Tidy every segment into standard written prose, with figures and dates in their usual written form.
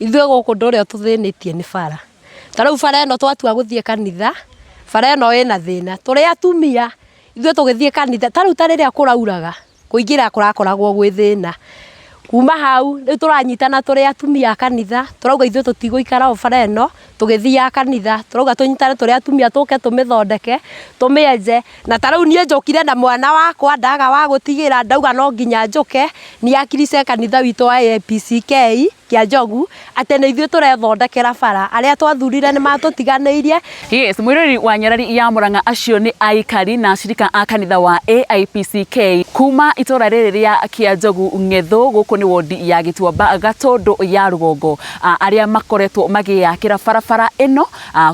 Ithuĩ gũkũ ũndũ ũrĩa ũtũthĩnĩtie nĩ bara. Ta rĩu bara ĩno twatua gũthiĩ kanitha, bara ĩno ĩna thĩna. Tũrĩ atumia, ithuĩ tũgĩthiĩ kanitha, ta rĩu ta rĩrĩa kũrauraga, kũingĩra kũrakoragwo gwĩ thĩna. Kuma hau, rĩu tũranyitana tũrĩ atumia a kanitha, tũrauga ithuĩ tũtigũikara o bara ĩno, tũgĩthiaga kanitha, tũrauga tũnyitane tũrĩ atumia tũke tũmĩthondeke, tũmĩenje. Na ta rĩu niĩ njũkire na mwana wakwa, ndaga wa gũtigĩra, ndauga no nginya njũke, nĩ akirice kanitha witũ wa APCK kĩa Njogu, atĩ nĩ ithuĩ tũrethondekera bara. Arĩa twathurire nĩ matũtiganĩirie. Yes, mwĩrori wa Nyarari ya Mũrang'a acio nĩ aikari na acirika a kanitha wa AIPCK kuma itũra rĩrĩ rĩa kĩa Njogu Ng'etho, gũkũ nĩ wondi ya Gĩtuamba Gatũndũ ya Rũgongo, arĩa makoretwo magĩakĩra barabara ĩno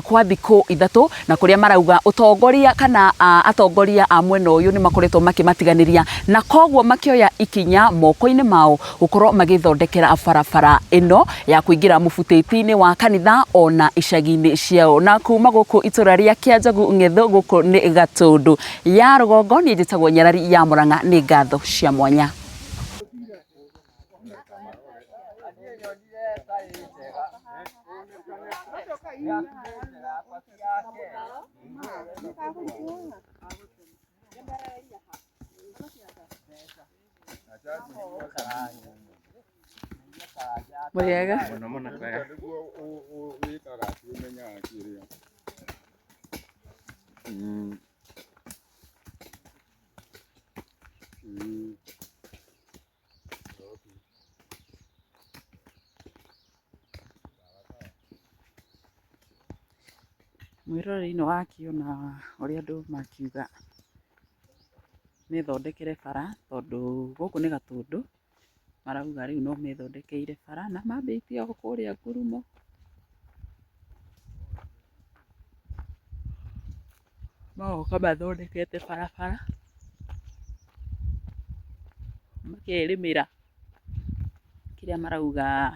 kwa thikũ ithatũ, na kũrĩa marauga ũtongoria kana atongoria a mwena ũyũ nĩ makoretwo makĩmatiganĩria, na koguo makĩoya ikinya moko-inĩ mao gũkorwo magĩthondekera barabara ĩno ya kũingĩra mũbutĩti-inĩ wa kanitha ona icagi-inĩ ciao. Na kuma gũkũ itũra rĩa kĩa Njogu Ng'etho, gũkũ nĩ Gatũndũ ya Rũgongo, niĩ njĩtagwo Nyarari ya Mũrang'a, nĩ ngatho cia mwanya. Mwega. Mwĩrori-inĩ wakĩona ũrĩa andũ makiuga methondekere bara, tondũ gũkũ nĩ Gatũndũ, marauga rĩu no methondekeire bara na mambĩtie o kũrĩa Ngurumo. Magoka mathondekete barabara, makerĩmĩra kĩrĩa marauga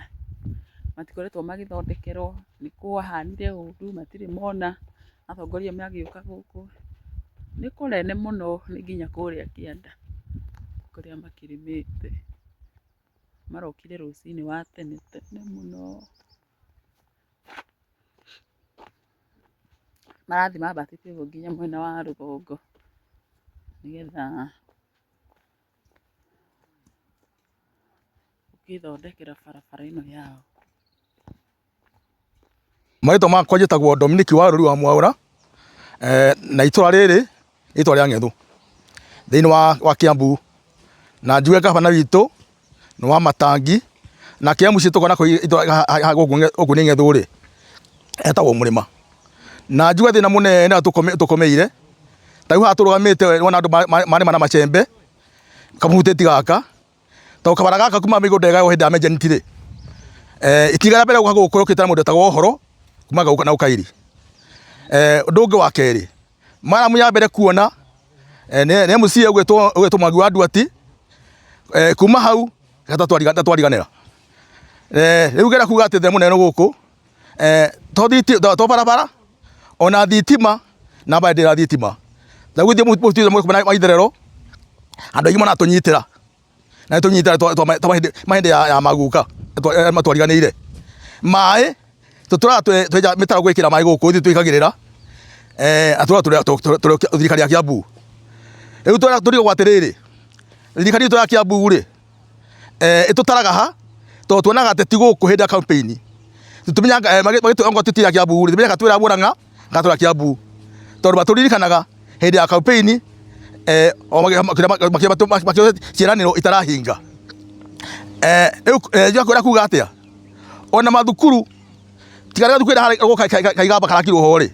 matikoretwo magĩthondekerwo, nĩ kwahanire ũru, matirĩ mona. Atongoria magĩũka gũkũ nĩ kũnene mũno, nĩ nginya kũrĩa kĩanda kũrĩa makĩrĩmĩte. Marokire rũcinĩ wa tene tene mũno, marathi mambatĩte ũguo nginya mwena wa rũgongo, nĩgetha gũkĩthondekera barabara ĩno yao. Marĩtwa makwa njĩtagwo Dominic wa Rũri wa Mwaũra, na itũra rĩrĩ itũra rĩa Ng'etho thĩinĩ wa Kiambu, na njuge gavana witũ nĩ wa Matangi, na kĩa mũciĩ tũkona gũkũ nĩ Ng'etho rĩ etagwo Mũrĩma, na njuge thĩna mũnene tũkomeire. Ta rĩu haha tũrũgamĩte wona andũ marĩma na macembe kamũhutĩti gaka, tondũ kabara gaka kuma mĩgũnda ĩgayo hĩndĩ ya menjenti rĩ, ikiga rĩa mbere gũka gũkĩte na mũndũ etagwo Ũhoro kuma na Ũkairi. Ũndũ ũngĩ wa kerĩ, maramu ya mbere kuona nĩ MCA ũgwĩtwo Mwangi wa Nduati, kuma hau gatwariganĩra. Rĩu gera kuga atĩ thĩna mũnene gũkũ to barabara ona thitima na mbara ndĩra thitima. Na gũthiĩ mũthiĩ maitherero andũ aingĩ maratũnyitĩra, na tũnyitĩra mahĩndĩ ya maguka matwariganĩire. Maĩ tũtũraga mĩtaro gwĩkĩra maĩ gũkũ ithuĩ twĩkagĩrĩra, atũra thirikari ya Kiambu. Rĩu tũrigwo atĩrĩrĩ, thirikari itũ ya Kiambu rĩ ĩtũtaraga ha, tondũ tuonaga atĩ ti gũkũ hĩndĩ ya campaign. Tũmenyaga magĩtũongo tũtira Kiambu rĩ, tũmenyaga twĩra Mũrang'a gatũra Kiambu, tondũ matũririkanaga hĩndĩ ya campaign ciĩranĩro itarahinga. Rĩu kwĩra kuga atĩa, ona mathukuru tiga thukuru harĩ gũka kaigamba karakirwo ho rĩ,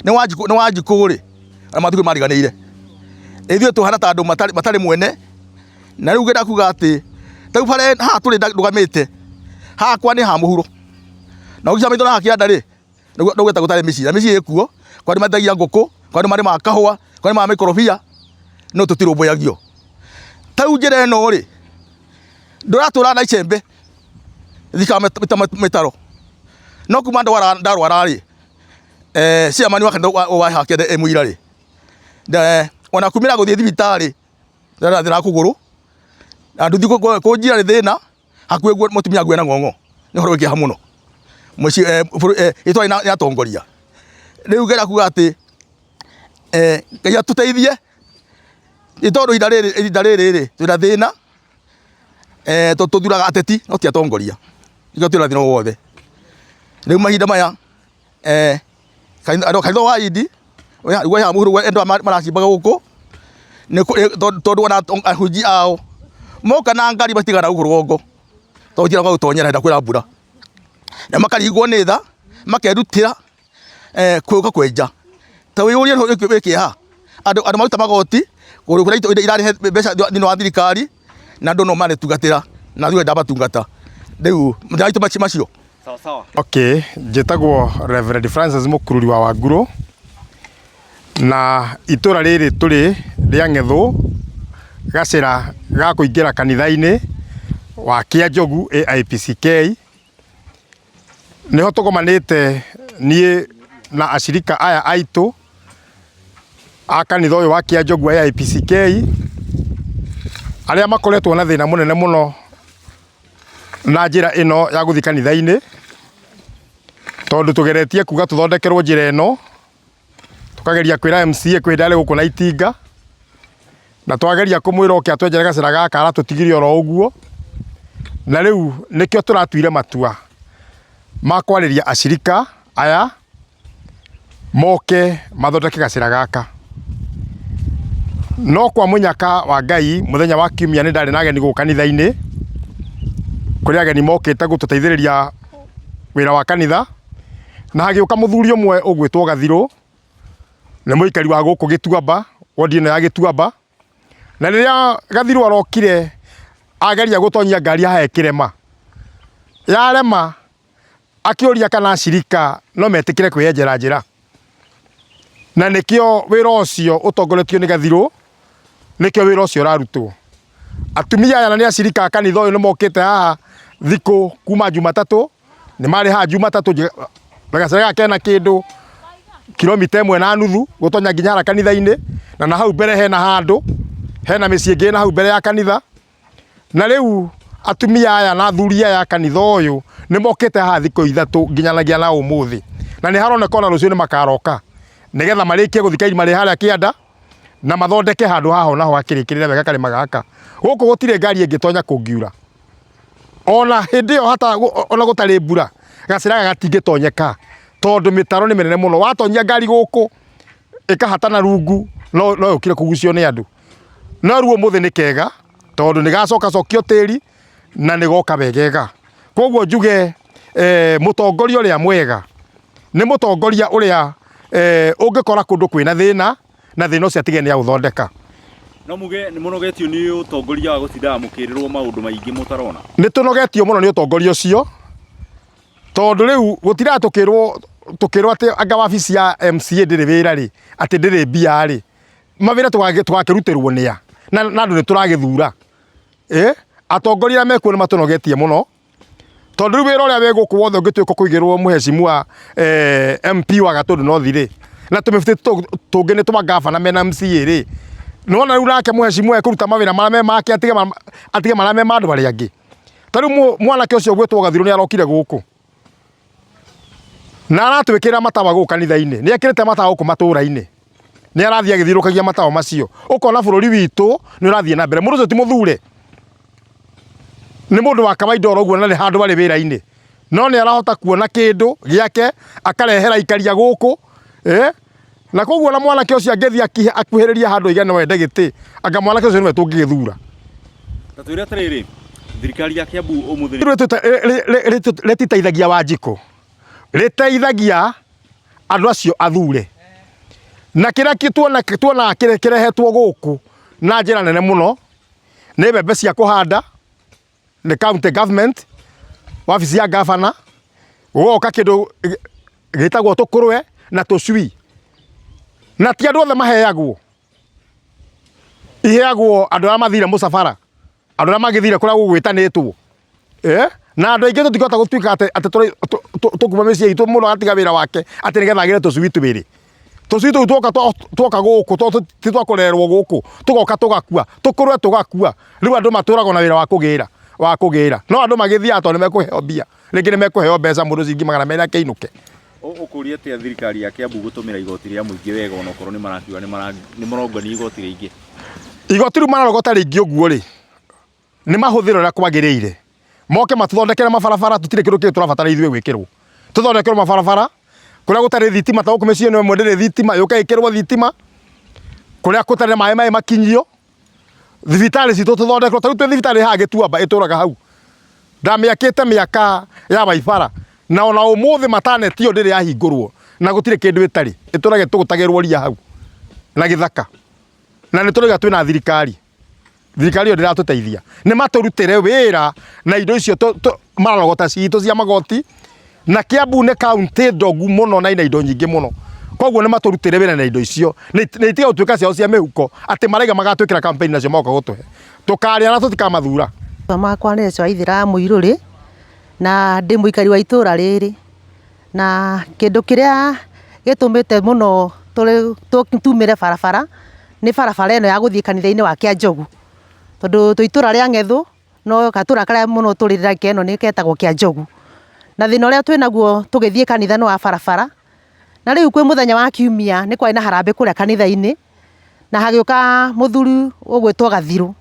nĩ Wanjikũ rĩ, na mathukuru mariganĩire. Ithuĩ tũhana ta andũ matarĩ mwene, na rĩu ngenda kuga atĩ ta rĩu bara haha tũrĩ ndũgamĩte hakwa nĩ ha mũhuro, na ũgĩca maitho na kĩanda rĩ ndũgweta gũtarĩ mĩciĩ, mĩciĩ ĩkuo, kwa nĩ mathagia ngũkũ, kwa nĩ marĩ ma kahũa, kwa nĩ ma mĩkorobia, no tũtirũmbũyagio. Ta rĩu njĩra ĩno rĩ ndũratũra na icembe thika mĩtaro, no kuma ndarwara rĩ ciamani wa hakende mũira rĩ, ona kumĩra gũthiĩ thibitarĩ ndĩrathiĩ na kũgũrũ, na nduthi kunjira ni thina hakuhe mutumia ngwe na ngongo ni horo wiki hamuno muci itwa ina atongoria riu gera kuga ati ngai atuteithie itondu ihinda riri twina thina tuthuraga ateti no ti atongoria ikio twina thina wothe riu mahinda maya kanitha wa idi ya muhuru endo maracimbaga guku tondu ona ahunji ao moka na ngari batigana guku rũgongo tondu tira gutonyera nda kwira mbura na makarigwo nĩ tha makerutĩra kwĩũka kwenja ta wĩyũria wĩkĩha andũ maruta magoti kũrĩa irarehe mbeca thĩinĩ wa thirikari na andũ no maretungatĩra na ithuĩ ndamatungata rĩu maitũ macio. Okay, njĩtagwo Reverend Francis Mũkururi wa Wangũrũ na itũra rĩrĩ tũrĩ rĩa Ng'ethũ gacĩra ga kũingĩra kanitha-inĩ wa Kĩanjogu AIPCK nĩho tũgomanĩte niĩ na acirika aya aitũ a kanitha ũyũ wa Kĩanjogu AIPCK arĩa makoretwo na thĩna mũnene mũno na njĩra ĩno ya gũthiĩ kanitha-inĩ tondũ tũgeretie kuga tũthondekerwo njĩra ĩno tukageria kwĩra MCA kwĩndale gũkũ na itinga na twageria kũmwĩra oke atwenjere gacĩra gaka aratũtigire oro ũguo na rĩu nĩkĩo tũratuire matua ma kwarĩria acirika aya moke mathondeke gacĩra gaka no kwa mũnyaka wa Ngai mũthenya wa kiumia nĩ ndarĩ na ageni gũkũ kanitha-inĩ kũrĩ ageni mokĩte gũtũteithĩrĩria wĩra wa kanitha na hagĩũka mũthuri ũmwe ũgwĩtwo Gathirũ nĩ mũikari wa gũkũ Gĩtuamba wodi ĩno ya Gĩtuamba na rĩrĩa Gathirũ arokire ageria gũtonyia ngari haha kĩrema yarema akĩũria kana acirika no metĩkĩre kwĩyenjera njĩra na nĩkĩo wĩra ũcio ũtongoretio nĩ Gathirũ nĩkĩo wĩra ũcio ũrarutwo atumia aya na nĩ acirika kanitha ũyũ nĩ mokĩte haha thikũ kuma Jumatatũ nĩ marĩ haha Jumatatũ gacĩra gaka kena kĩndũ kilomita 1.5 gũtonya nginya hara kanitha-inĩ na hau mbere hena handũ hena mĩciĩ ĩngĩ na hau mbere ya kanitha na rĩu atumia aya na athuri aya kanitha ũyũ nĩ mokĩte haha thikũ ithatũ nginyanagia na ũmũthĩ na nĩ haroneka ona rũciũ nĩ makaroka nĩgetha marĩkie gũthika irima rĩ harĩa kĩanda na mathondeke handũ haha naho hakĩrĩkĩrĩre wega karĩma gaka gũkũ gũtirĩ ngari ĩngĩtonya kũngiura ona hĩndĩ ĩyo hata ona gũtarĩ mbura gacĩra gaka gatingĩtonyeka tondũ mĩtaro nĩ mĩnene mũno watonyia ngari gũkũ ĩkahatana rungu no yũkire kũgucio nĩ andũ no ruo mũthĩ nĩ kega tondũ nĩ gacoka cokio tĩri na nĩ goka wegega koguo njuge mũtongoria ũrĩa mwega nĩ mũtongoria ũrĩa ũngĩkora kũndũ kwĩna thĩna na thĩna ũcio atige nĩ agũthondeka no muge nĩ mũnogetio nĩ ũtongoria wa gũtindaga mũkĩrĩrwo maũndũ maingĩ mũtarona nĩ tũnogetio mũno nĩ ũtongoria ũcio tondũ rĩu gũtiraga tũkĩrwo atĩ anga wabici ya MCA ndĩrĩ wĩra rĩ atĩ ndĩrĩ mbia rĩ mawĩra tũgakĩrutĩrwo nĩa na andũ nĩ tũragĩthura atongoria mekuo nĩ matũnogetie mũno tondũ rĩu wĩra ũrĩa wĩ gũkũ wothe ũngĩtuĩka kũigĩrwo mũhecimua MP wa Gatũndũ North rĩ na tũmĩbutĩ tũngĩ nĩ tũmangabana mena MCA rĩ nĩwona rĩu nake mũhecimua ekũruta mawĩra marĩa me make atige marĩa me ma andũ arĩa angĩ ta rĩu mwanake ũcio ũgwĩtwo Gathirũ nĩ arokire gũkũ na aratwĩkĩra matawa gũkũ kanitha-inĩ nĩ ekĩrĩte matawa gũkũ matũra-inĩ nĩ arathiĩ agĩthiũrũkagia matawa macio ũkona bũrũri witũ nĩ ũrathiĩ na mbere mũndũ ũcio ti mũthure nĩ mũndũ wa kawaida ũguo na nĩ handũ barĩ wĩra-inĩ no nĩ arahota kuona kĩndũ gĩake akarehera ikaria gũkũ na koguo na mwanake ũcio angĩthiĩ akuhĩrĩria handũ igana wende gĩtĩ anga mwanake ũcio nĩwe tũngĩgĩthura ta twĩre atĩrĩrĩ thirikari ya Kiambu ũmũthĩ rĩtiteithagia Wanjikũ rĩteithagia andũ acio athure na kĩrĩa tuona kĩrehetwo gũkũ na njĩra nene mũno nĩ mbembe cia kũhanda nĩ county government wabici ya gavana gũgoka kĩndũ gĩtagwo tũkũrwe na tũcui na ti andũ othe maheagwo iheagwo andũ arĩa mathire mũcabara andũ arĩa magĩthire kũrĩa gũgwĩtanĩtwo na andũ aingĩ tũtikũhota gũtuĩka atĩ tũkuma mĩciĩ itũ mũndũ agatiga wĩra wake atĩ nĩgetha agĩre tũcui twĩrĩ tuci tu twoka guku ti twakurerwo guku tugoka tugakua tukurwe tugakua riu andu maturago na wira wa kugira no andu magithia to nimekuheo mbia ringi nimekuheo mbeca mundu cingi 200 keinuke ukuria atia thirikari ya Kiambu gutumira igoti ria muingi wega ona korwo ni marakiwa ni marongania igoti ringi igoti riu mararogota ringi uguo ri ni mahuthiro ria kwagiriire moke matuthondekere mabarabara tutire kindu kiri turabatara ithuĩ gwikirwo tuthondekerwo mabarabara kuria gutari thitima ta gukumeciye no mwendere thitima yuka ikirwo thitima kuria gutari maĩ makinyio thibitari citu tuthondekerwo ta tũ thibitari hagituamba ituraga hau ndamiakite miaka ya baibara na ona umuthi matanetio ndiri yahingurwo na gutire kindu itari iturage tugutagirwo ria hau na githaka na nituriga twina thirikari yo ndiratuteithia ni maturutire wira na indo icio mararogota citu cia magoti na Kiambu ne county ndogu muno na ina indo nyingi muno koguo ni maturutire wira na indo icio ni itiga utuika ciao cia mihuko ati maraiga magatwikira campaign nacio moka gutuhe tukaria na tutikamathura makwa ni cio ithira muiruri na ndi muikari wa itura riri na kindu kiria gitumite muno tumire barabara ni barabara eno ya guthii kanitha-ini wa Kianjogu tondu tuitura ria Ng'ethu no gatura karia muno turirira keno ni ketagwo Kianjogu na thina uria twinaguo tugithii kanitha no wa barabara na riu kwi muthenya wa Kiumia ni kwari na harambe kuria kanitha-ini na hagiuka muthuri ugwitwo Gathiru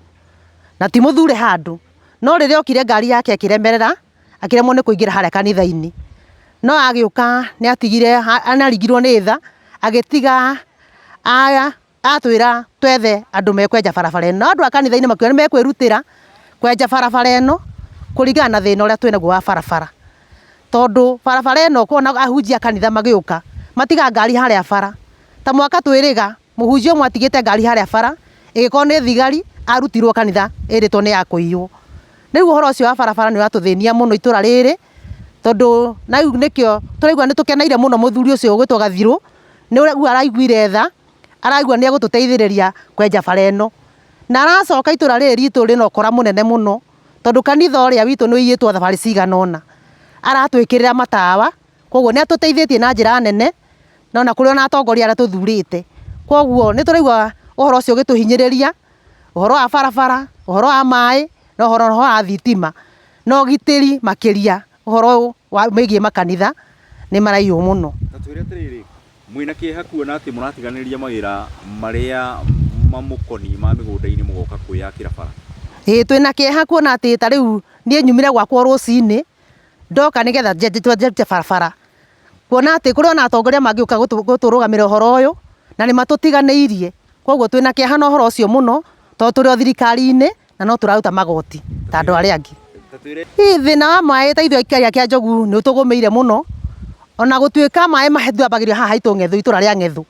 na ti muthuri handu no riria okire ngari yake akiremerera akiremwo ni kuingira haria kanitha-ini no agiuka ni atigire anarigirwo ni tha agitiga atwira twethe andu mekwenja barabara eno andu a kanitha-ini makiuga ni mekwirutira kwenja barabara eno kuringana na thina uria twinaguo wa barabara tondu barabara eno kuona ahunjia kanitha magiuka matiga ngari haria bara ta mwaka twiriga muhunjia umwe atigite ngari haria bara igikorwo ni thigari arutirwo kanitha iritwo ni ya kuiywo riu uhoro ucio wa barabara ni uratuthinia muno itura riri tondu na riu nikio turaigua ni tukeneire muno muthuri ucio ugwitwo Gathiru ni uria araiguire tha araigua ni agututeithiriria kwenja bara eno na aracoka itura riri ritu rina ukora munene muno tondu kanitha uria witu ni uyitwo thabari cigana ona aratwikirira matawa koguo ni atuteithĩtie na njira nene no na kuri ona atongoria aria tuthurite koguo ni turaigua uhoro ucio gituhinyiriria uhoro wa barabara uhoro wa maĩ na uhoro wa thitima no gitiri makiria uhoro wa megie makanitha ni maraiywo muno twire atiriri mwina kieha kuona ati muratiganiriria mawira maria mamukoni ma migunda-ini mugoka kwiyakira bara twina kieha kuona ati ta riu nie nyumire gwakwa rucini ndoka nigetha njenje barabara kuona ati kuri ona atongoria mangiuka guturugamira uhoro uyu na ni matutiganeirie koguo twina kieha na uhoro ucio muno tondu turi o thirikari-ini na no turaruta magoti ta andu aria angi thina wa maĩ ta ithuĩ aikari a Kianjogu ni utugumiire muno ona gutuika maĩ mahethambagirio haha itu Ng'ethu itura ria Ng'ethu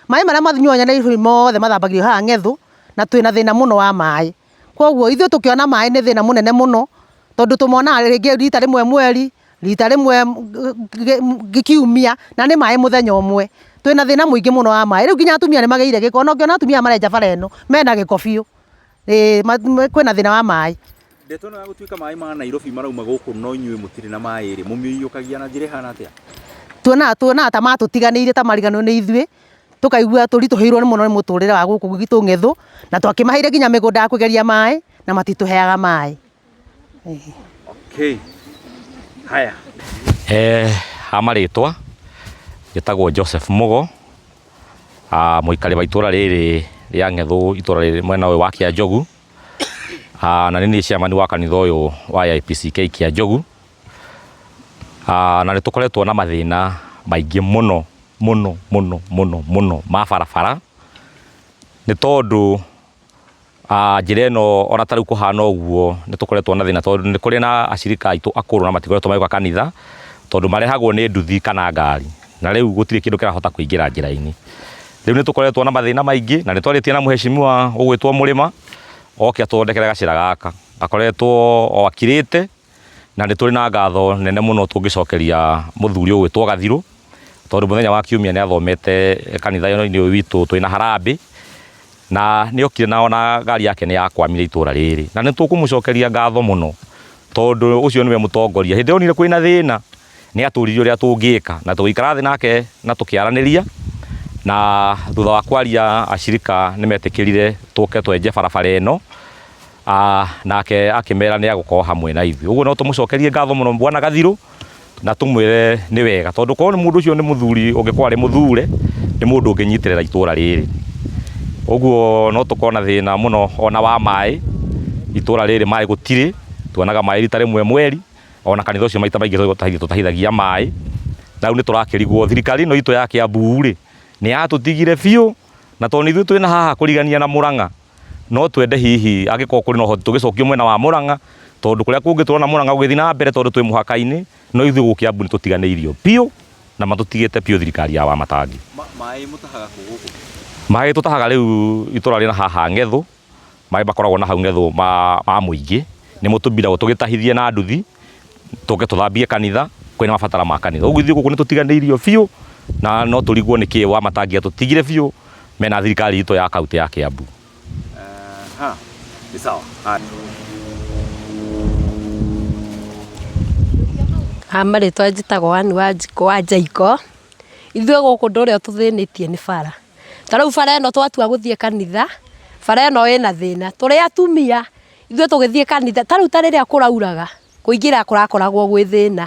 maĩ maria mathinywo nyanĩrĩru mothe mathambagirio haha Ng'ethu na twina thina muno wa maĩ koguo ithuĩ tukiona maĩ ni thina munene muno tondu tumonaga ringi rita rimwe mweri rita rimwe Kiumia na ni maĩ muthenya umwe twina thina muingi muno wa maĩ riu nginya atumia ni mageire giko ona ngiona atumia marenja bara eno mena giko biu kwina thina wa maĩ ndetona ya gutuika maĩ ma Nairobi marauma guku no inyuĩ mutiri na maĩ ri mumiyukagia na njira ihana atia tuona ta matutiganĩire ta mariganwo nĩ ithuĩ tukaigua turituhĩirwo nĩ muno nĩ muturĩre wa gũkũ gwitũ Ng'ethu na twakimaheire nginya mĩgũnda ya kũgeria maĩ na matituheaga maĩ okay haya amaritwa gitagwo Joseph Mugo muikari wa itura riri ria Ng'ethu itura riri mwena wa Kianjogu na nini ciamani wa kanitha uyu wa IPCK Kianjogu na nitukoretwo na mathina maingi muno ma barabara ni tondu njira ino ona tariu kuhana uguo nitukoretwo na thina tondu ni kuri na acirika aitu akuru na matikoretwo magika kanitha tondu marehagwo ni nduthi kana ngari na riu gutire kindu kirahota kuingira njira-ini riu nitukoretwo na mathina maingi na nitwaritie na muheshimiwa ugwitwo Murima oke athondekere gacira gaka akoretwo o akirite na nĩ tũrĩ na ngatho nene mũno tũngĩcokeria mũthuri ũgwĩtwo Gathiru tondu muthenya wa Kiumia nĩ athomete kanitha-inĩ ũyũ witũ twĩna harambĩ na nĩ okire na ona ngari yake nĩ yakwamire itũra rĩrĩ na nĩ tũkũmũcokeria ngatho mũno tondu ũcio nĩwe mũtongoria hĩndĩ onire kwĩna thĩna nĩ atũririe ũrĩa tũngĩka na tũgĩikara thĩ nake na tũkĩaranĩria na thutha wa kwaria acirika nĩ metĩkĩrire tũke twenje barabara ĩno, nake akĩmera nĩ agũkorwo hamwe na ithuĩ. Ũguo no tũmũcokerie ngatho mũno Bwana Gathirũ, na tũmwĩre nĩ wega, tondũ korwo nĩ mũndũ ũcio nĩ mũthuri ũngĩkorwo arĩ mũthure, nĩ mũndũ ũngĩnyitĩrĩra itũra rĩrĩ. Ũguo no tũkorwo na thĩna mũno ona wa maĩ, itũra rĩrĩ maĩ gũtirĩ, tuonaga maĩ rita rĩmwe mweri, ona kanitha ũcio maita maingĩ tũtahithagia maĩ. Na rĩu nĩ tũrakĩrigwo thirikari ĩno itũ ya Kiambu rĩ, nĩ yatũtigire biũ, na tondũ ithuĩ twĩna haha kũrigania na Mũrang'a, no twende hihi angĩkorwo kũrĩ na ũhoti tũgĩcokio mwena wa Mũrang'a, tondũ kũrĩa kũngĩ tũrona Mũrang'a gũgĩthiĩ na mbere tondũ twĩ mũhaka-inĩ, no ithuĩ gũkũ Kiambu nĩ tũtiganĩirio biũ, na matũtigĩte biũ thirikari ya Wamatangi. Maĩ mũtahaga kũ gũkũ? Maĩ tũtahaga rĩu itũra rĩna haha Ng'ethũ, maĩ makoragwo na hau Ng'ethũ ma mũingĩ, nĩ mũtũmbiragwo tũgĩtahithie na nduthi, tũke tũthambie kanitha, kwĩna mabatara ma kanitha. Ũguo ithuĩ gũkũ nĩ tũtiganĩirio biũ, na no tũrigwo nĩ kĩĩ Wamatangi atũtigire biũ mena thirikari itũ ya kaunti ya Kiambu. Ni sawa. Marĩtwa njĩtagwo Anne Wanjikũ wa Njaiko. Ithuĩ gũkũ ũndũ ũrĩa ũtũthĩnĩtie nĩ bara. Ta rĩu bara ĩno twatua gũthiĩ kanitha, bara ĩno ĩna thĩna. Tũrĩ atumia, ithuĩ tũgĩthiĩ kanitha, ta rĩu ta rĩrĩa kũrauraga, kũingĩra kũrakoragwo gwĩ thĩna.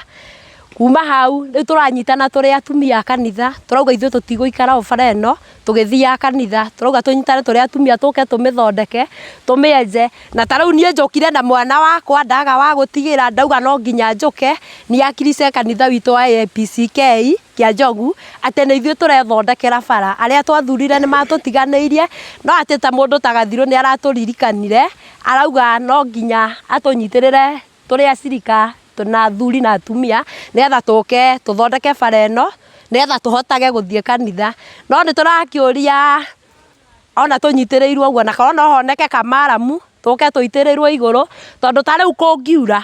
Kuma hau rĩu tũranyitana tũrĩ atumia a kanitha, tũrauga ithuĩ tũtigũikara o bara ĩno, tũgĩthiaga kanitha, tũrauga tũnyitane tũrĩ atumia tũke tũmĩthondeke, tũmĩenje. Na ta rĩu niĩ njũkire na mwana wakwa ndaga wa gũtigĩra, ndauga no nginya njũke, nĩ akirice kanitha witũ wa APCK Kĩanjogu, atĩ nĩ ithuĩ tũrethondekera bara. Arĩa twathurire nĩ matũtiganĩirie, no atĩ ta mũndũ ta Gathirũ nĩ aratũririkanire, arauga no nginya atũnyitĩrĩre tũrĩ acirika na athuri na atumia, nĩgetha tũke tũthondeke bara ĩno, nĩgetha tũhotage gũthiĩ kanitha. No nĩ tũrakĩũria ona tũnyitĩrĩirwo ũguo, na korwo no honeke kamaramu tũke tũitĩrĩrwo igũrũ, tondũ ta rĩu kũngiura,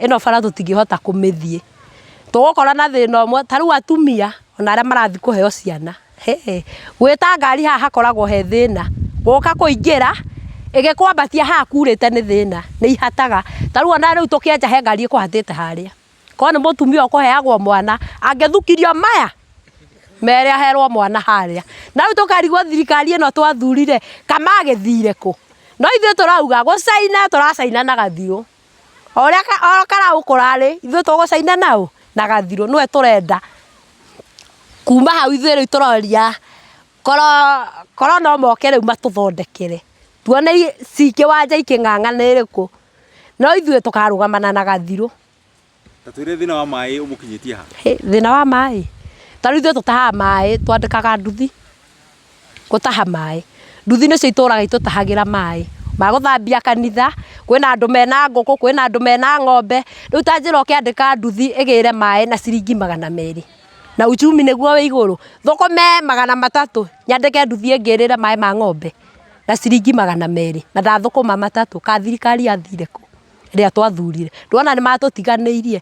ĩno bara tũtingĩhota kũmĩthiĩ. Tũgũkorwo na thĩna ũmwe, ta rĩu atumia ona arĩa marathiĩ kũheo ciana, gwĩta ngari haha hakoragwo he thĩna, gũka kũingĩra ĩgĩkwambatia haha kurĩte nĩ thĩna, nĩ ihataga. Ta rĩu ona rĩu tũkĩenja he ngari ĩkũhatĩte harĩa. Korwo nĩ mũtumia ũkũheagwo mwana, angĩthukirio maya merĩ aherwo mwana harĩa. Na rĩu tũkarigwo thirikari ĩno twathurire kama agĩthire kũ? No ithuĩ tũrauga gũcaina, tũracaina na Gathirũ. O ũrĩa karaũ kũrarĩ, ithuĩ tũgũcaina naũ na Gathirũ, nĩwe tũrenda. Kuma hau ithuĩ rĩu tũroria korwo no moke rĩu matũthondekere, tuone kĩwanja ikĩng'ang'a nĩ ĩrĩkũ, no ithuĩ tũkarũgamana na Gathirũ. Ta twĩre thĩna wa maĩ ũmũkinyĩtie ha? Thĩna wa maĩ, ta rĩu ithuĩ tũtahaga maĩ, twandĩkaga nduthi gũtaha maĩ. Nduthi nĩcio itũraga itũtahagĩra maĩ ma gũthambia kanitha. Kwĩna andũ mena ngũkũ, kwĩna andũ mena ng'ombe. Rĩu ta njĩra ũkĩandĩka nduthi ĩgĩre maĩ na ciringi 200, na uchumi nĩguo wĩ igũrũ, thũkũme 300, nyandĩke nduthi ĩngĩrĩre maĩ ma ng'ombe na ciringi 200, na ndathũkũma 3, ka thirikari yathire kũ rĩrĩa twathurire? Ndwona nĩ matũtiganĩirie.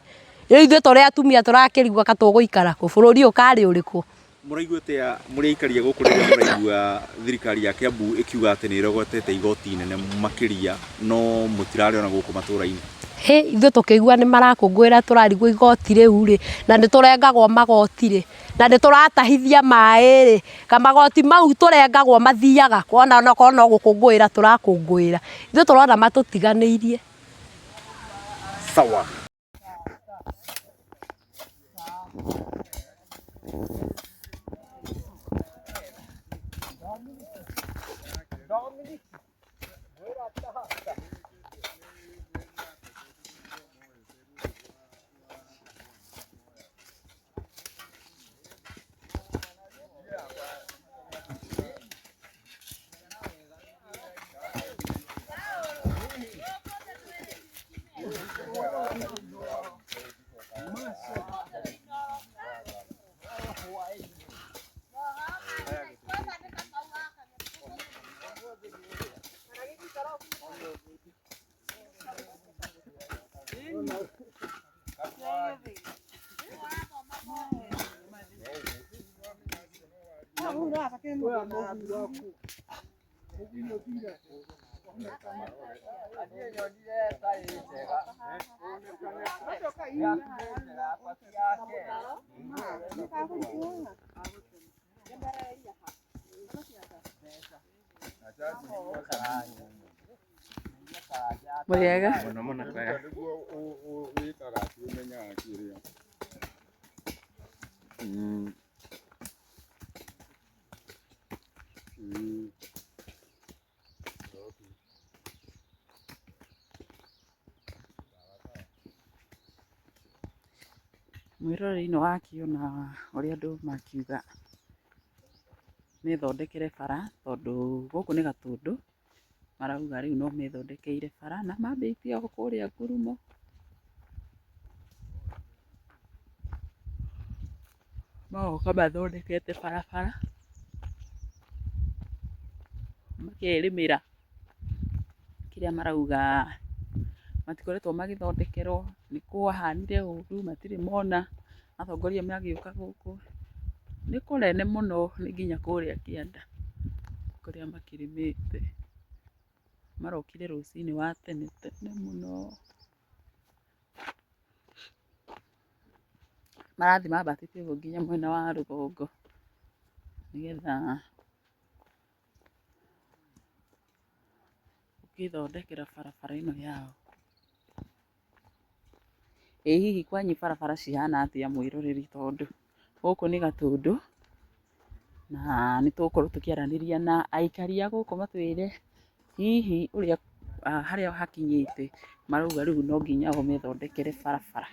Rĩu ithuĩ tũrĩ atumia tũrakĩrigwo ka tũgũikara kũ, bũrũri ũyũ karĩ ũrĩkũ? Mũraiguĩte mũrĩ aikaria gũkũ rĩrĩa mũraigua thirikari ya Kiambu ĩkiuga atĩ nĩ ĩrogotete igoti inene makĩria, no mũtirarĩ ona gũkũ matũra-inĩ? Ithuĩ tũkĩigua nĩ marakũngũĩra, tũrarigwo igoti rĩu rĩ, na nĩ tũrengagwo magoti rĩ, na nĩ tũratahithia maĩ rĩ, kamagoti mau tũrengagwo mathiaga kuona onokorwo no gũkũngũĩra tũrakũngũĩra. Ithuĩ tũrona matũtiganĩirie. Sawa. Mwega. Mwana kwega. Niguo wikaga ati umenyaga kiria. Mwiroreri nĩ wakiona ũrĩa andũ makiuga methondekere bara tondũ gũkũ nĩ Gatũndũ, marauga rĩu no methondekeire bara na mambĩtie o kũrĩa Ngurumo. Magoka mathondekete barabara makerĩmĩra kĩrĩa marauga matikoretwo magĩthondekerwo, nĩ kwahanire ũru, matirĩ mona atongoria magĩũka gũkũ. Nĩ kũnene mũno nĩ nginya kũrĩa kĩanda kũrĩa makĩrĩmĩte. Marokire rũcinĩ wa tene tene mũno. Marathiĩ mambatĩte ũguo nginya mwena wa rũgongo nĩgetha gũkĩthondekera barabara ĩno yao. Ĩ hihi kwanyu barabara cihana atĩa mwĩroreri, tondũ gũkũ nĩ Gatũndũ na nĩtũgũkorwo tũkĩaranĩria na aikari a gũkũ matwĩre hihi ũrĩa harĩa hakinyĩte. Marauga rĩu no nginya o methondekere barabara.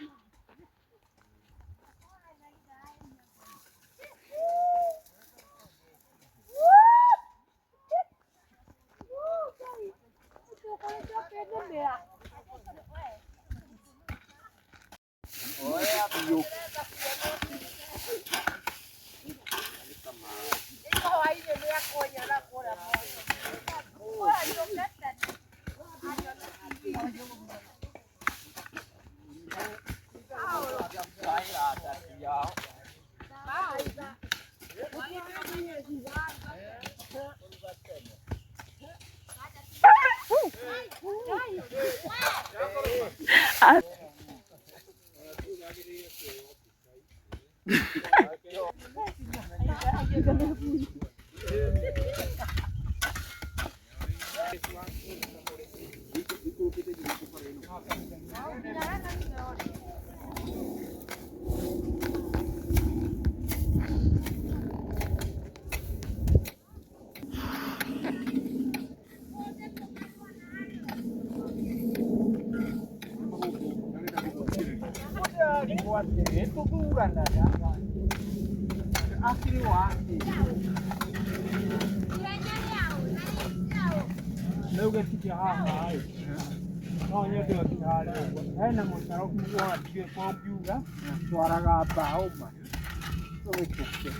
Nếu cái thịt hàng này, nó như được thì hàng này, thế là một cái cũng có chuyện con view đó, cho ra bảo mà, tôi chụp